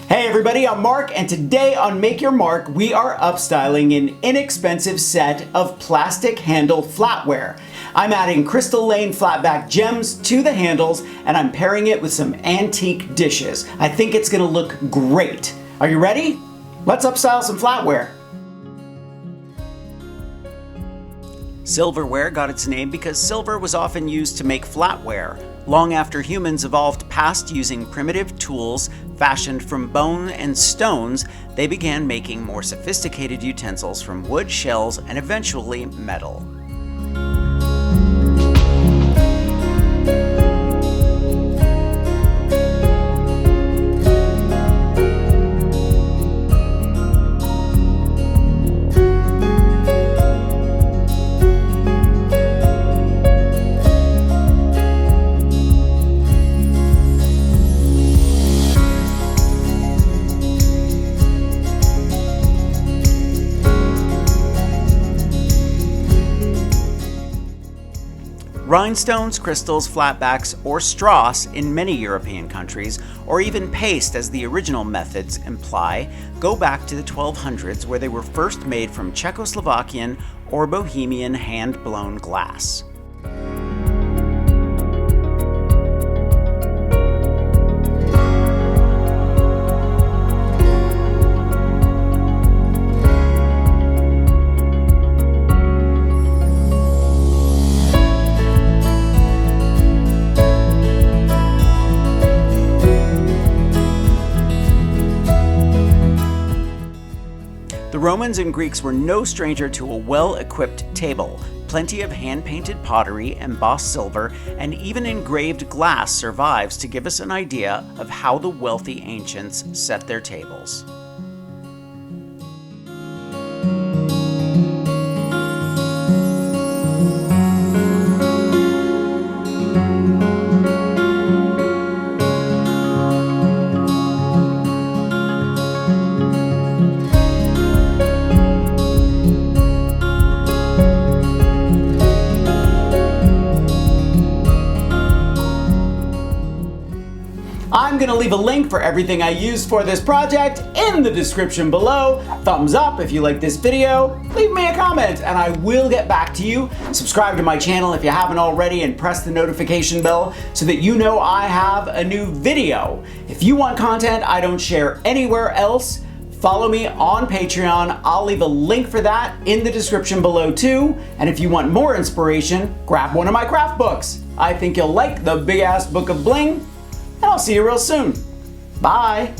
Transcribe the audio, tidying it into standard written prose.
Hey everybody, I'm Mark, and today on Make Your Mark, we are upstyling an inexpensive set of plastic handle flatware. I'm adding crystal lane flatback gems to the handles, and I'm pairing it with some antique dishes. I think it's gonna look great. Are you ready? Let's upstyle some flatware. Silverware got its name because silver was often used to make flatware. Long after humans evolved past using primitive tools fashioned from bone and stones, they began making more sophisticated utensils from wood, shells, and eventually metal. Rhinestones, crystals, flatbacks, or strass in many European countries, or even paste as the original methods imply, go back to the 1200s where they were first made from Czechoslovakian or Bohemian hand-blown glass. The Romans and Greeks were no stranger to a well-equipped table. Plenty of hand-painted pottery, embossed silver, and even engraved glass survives to give us an idea of how the wealthy ancients set their tables. I'm going to leave a link for everything I used for this project in the description below. Thumbs up if you like this video, leave me a comment and I will get back to you. Subscribe to my channel if you haven't already and press the notification bell so that you know I have a new video. If you want content I don't share anywhere else, follow me on Patreon. I'll leave a link for that in the description below too. And if you want more inspiration, grab one of my craft books. I think you'll like the Big Ass Book of Bling. And I'll see you real soon. Bye.